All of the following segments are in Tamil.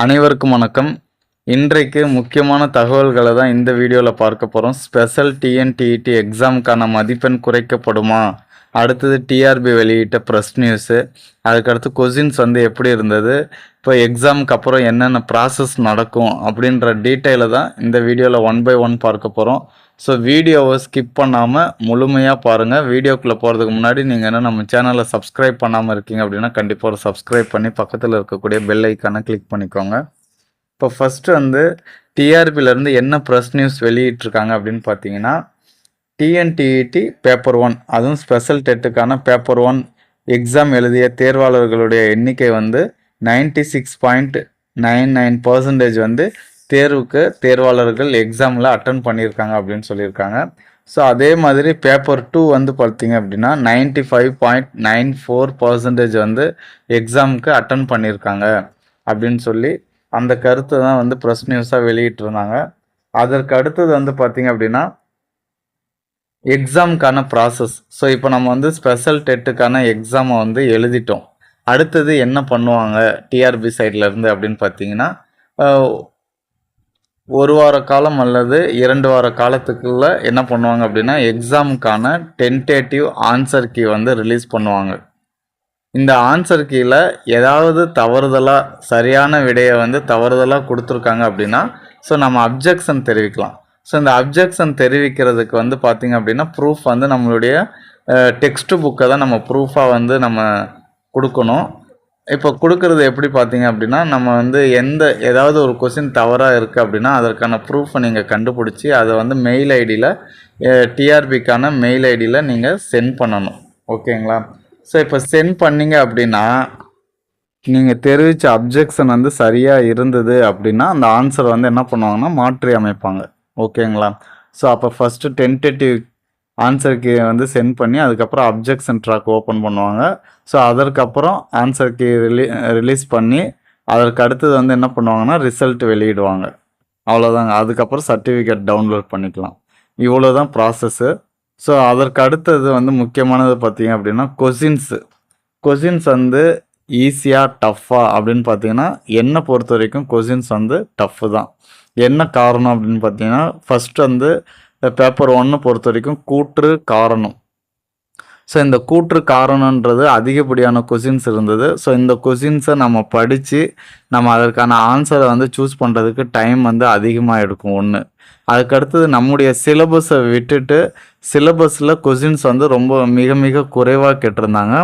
அனைவருக்கும் வணக்கம். இன்றைக்கு முக்கியமான தகவல்களை தான் இந்த வீடியோவில் பார்க்க போகிறோம். ஸ்பெஷல் டிஎன்டிஇடி எக்ஸாமுக்கான மதிப்பெண் குறைக்கப்படுமா, அடுத்தது டிஆர்பி வெளியிட்ட ப்ரெஸ் நியூஸு, அதுக்கடுத்து கொஸ்டின்ஸ் எப்படி இருந்தது, இப்போ எக்ஸாமுக்கு அப்புறம் என்னென்ன ப்ராசஸ் நடக்கும் அப்படின்ற டீட்டெயிலை தான் இந்த வீடியோவில் 1 by 1 பார்க்க போகிறோம். ஸோ வீடியோவை ஸ்கிப் பண்ணாமல் முழுமையாக பாருங்கள். வீடியோக்குள்ளே போகிறதுக்கு முன்னாடி நீங்கள் என்ன நம்ம சேனலை சப்ஸ்கிரைப் பண்ணாமல் இருக்கீங்க அப்படின்னா கண்டிப்பாக ஒரு சப்ஸ்கிரைப் பண்ணி பக்கத்தில் இருக்கக்கூடிய பெல் ஐக்கானை கிளிக் பண்ணிக்கோங்க. இப்போ ஃபஸ்ட்டு டிஆர்பியிலேருந்து என்ன ப்ரெஸ் நியூஸ் வெளியிட்ருக்காங்க அப்படின்னு பார்த்தீங்கன்னா, டிஎன்டிஇடி பேப்பர் 1, அதுவும் ஸ்பெஷல் டெட்டுக்கான பேப்பர் 1 எக்ஸாம் எழுதிய தேர்வாளர்களுடைய எண்ணிக்கை 96.99% தேர்வாளர்கள் எக்ஸாமில் அட்டன் பண்ணியிருக்காங்க அப்படின்னு சொல்லியிருக்காங்க. ஸோ அதே மாதிரி பேப்பர் 2 பார்த்தீங்க அப்படின்னா 95.94% எக்ஸாமுக்கு அட்டன் பண்ணியிருக்காங்க அப்படின்னு சொல்லி அந்த கருத்தை தான் ப்ரெஸ் நியூஸாக வெளியிட்டிருந்தாங்க. அதற்கு அடுத்தது பார்த்தீங்க அப்படின்னா எக்ஸாமுக்கான ப்ராசஸ். ஸோ இப்போ நம்ம ஸ்பெஷல் டெட்டுக்கான எக்ஸாமை எழுதிட்டோம். அடுத்தது என்ன பண்ணுவாங்க டிஆர்பி சைட்லேருந்து அப்படின்னு பார்த்தீங்கன்னா, 1 வார காலம் அல்லது 2 வார காலத்துக்குள்ள என்ன பண்ணுவாங்க அப்படின்னா எக்ஸாமுக்கான டென்டேட்டிவ் ஆன்சர் கீ ரிலீஸ் பண்ணுவாங்க. இந்த ஆன்சர் கீயில் ஏதாவது தவறுதலாக சரியான விடையை தவறுதலாக கொடுத்துருக்காங்க அப்படின்னா ஸோ நம்ம அப்ஜெக்ஷன் தெரிவிக்கலாம். ஸோ இந்த அப்ஜெக்ஷன் தெரிவிக்கிறதுக்கு பார்த்திங்க அப்படின்னா ப்ரூஃப் நம்மளுடைய டெக்ஸ்ட் புக்கை தான் நம்ம ப்ரூஃபாக நம்ம கொடுக்கணும். இப்போ கொடுக்கறது எப்படி பார்த்தீங்க அப்படின்னா, நம்ம ஏதாவது ஒரு கொஸ்டின் தவறாக இருக்குது அப்படின்னா அதற்கான ப்ரூஃபை நீங்கள் கண்டுபிடிச்சி அதை மெயில் ஐடியில் டிஆர்பிக்கான மெயில் ஐடியில் நீங்கள் சென்ட் பண்ணணும். ஓகேங்களா? ஸோ இப்போ சென்ட் பண்ணிங்க அப்படின்னா நீங்கள் தெரிவித்த அப்ஜெக்ஷன் சரியாக இருந்தது அப்படின்னா அந்த ஆன்சரை என்ன பண்ணுவாங்கன்னா மாற்றி அமைப்பாங்க. ஓகேங்களா? ஸோ அப்போ first tentative answer key sent பண்ணி அதுக்கப்புறம் அப்ஜெக்ஷன் ட்ராக் ஓப்பன் பண்ணுவாங்க. ஸோ அதற்கப்புறம் ஆன்சர் கீ ரிலீஸ் பண்ணி அதற்கு அடுத்தது என்ன பண்ணுவாங்கன்னா ரிசல்ட் வெளியிடுவாங்க. அவ்வளோதாங்க. அதுக்கப்புறம் சர்டிஃபிகேட் டவுன்லோட் பண்ணிக்கலாம். இவ்வளோ தான் ப்ராசஸ்ஸு. ஸோ அதற்கு அடுத்தது முக்கியமானது பார்த்தீங்க அப்படின்னா கொஸ்டின்ஸ் ஈஸியாக டஃப்பாக அப்படின்னு பார்த்தீங்கன்னா என்னை பொறுத்த வரைக்கும் கொஸ்டின்ஸ் டஃப்பு தான். என்ன காரணம் அப்படின்னு பார்த்தீங்கன்னா, ஃபஸ்ட்டு பேப்பர் 1 பொறுத்த வரைக்கும் கூற்று காரணம். ஸோ இந்த கூற்று காரணன்றது அதிகப்படியான கொஸ்டின்ஸ் இருந்தது. ஸோ இந்த கொஸ்டின்ஸை நம்ம படித்து நம்ம அதற்கான ஆன்சரை சூஸ் பண்ணுறதுக்கு டைம் அதிகமாக எடுக்கும். ஒன்று. அதுக்கடுத்தது நம்முடைய சிலபஸை விட்டுட்டு சிலபஸில் கொஸ்டின்ஸ் ரொம்ப மிக மிக குறைவாக கேட்டிருந்தாங்க.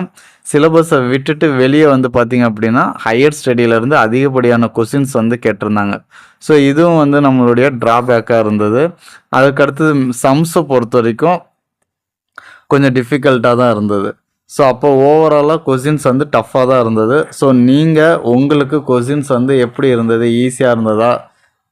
சிலபஸை விட்டுட்டு வெளியே பார்த்திங்க அப்படின்னா ஹையர் ஸ்டடியிலேருந்து அதிகப்படியான கொஸ்டின்ஸ் கேட்டிருந்தாங்க. ஸோ இதுவும் நம்மளுடைய ட்ராபேக்காக இருந்தது. அதுக்கடுத்தது சம்ஸை பொறுத்த வரைக்கும் கொஞ்சம் டிஃபிகல்ட்டாக தான் இருந்தது. ஸோ அப்போ ஓவராலாக கொஸ்டின்ஸ் டஃப்பாக தான் இருந்தது. ஸோ நீங்கள் உங்களுக்கு கொஸ்டின்ஸ் எப்படி இருந்தது, ஈஸியாக இருந்ததா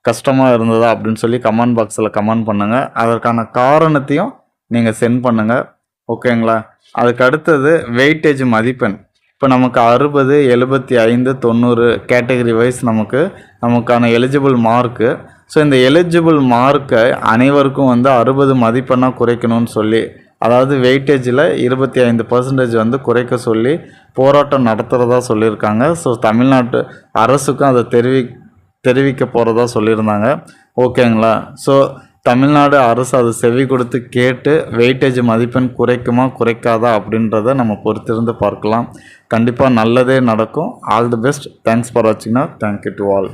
கஷ்டமாக இருந்ததா அப்படின்னு சொல்லி கமெண்ட் பாக்ஸில் கமெண்ட் பண்ணுங்கள். அதற்கான காரணத்தையும் நீங்கள் சென்ட் பண்ணுங்கள். ஓகேங்களா? அதுக்கு அடுத்தது வெயிட்டேஜ் மதிப்பெண். இப்போ நமக்கு 60, 75, 90 கேட்டகரி வைஸ் நமக்கான எலிஜிபிள் மார்க்கு. ஸோ இந்த எலிஜிபிள் மார்க்கை அனைவருக்கும் 60 மதிப்பெண்ணாக குறைக்கணும்னு சொல்லி, அதாவது வெயிட்டேஜில் 25% குறைக்க சொல்லி போராட்டம் நடத்துகிறதா சொல்லியிருக்காங்க. ஸோ தமிழ்நாட்டு அரசுக்கும் அதை தெரிவிக்க போகிறதா சொல்லியிருந்தாங்க. ஓகேங்களா? ஸோ தமிழ்நாடு அரசு அதை செவி கொடுத்து கேட்டு வெயிட்டேஜ் மதிப்பெண் குறைக்குமா குறைக்காதா அப்படின்றத நம்ம பொறுத்திருந்து பார்க்கலாம். கண்டிப்பாக நல்லதே நடக்கும். All the best. Thanks for வாட்சிங்னா. Thank you to all.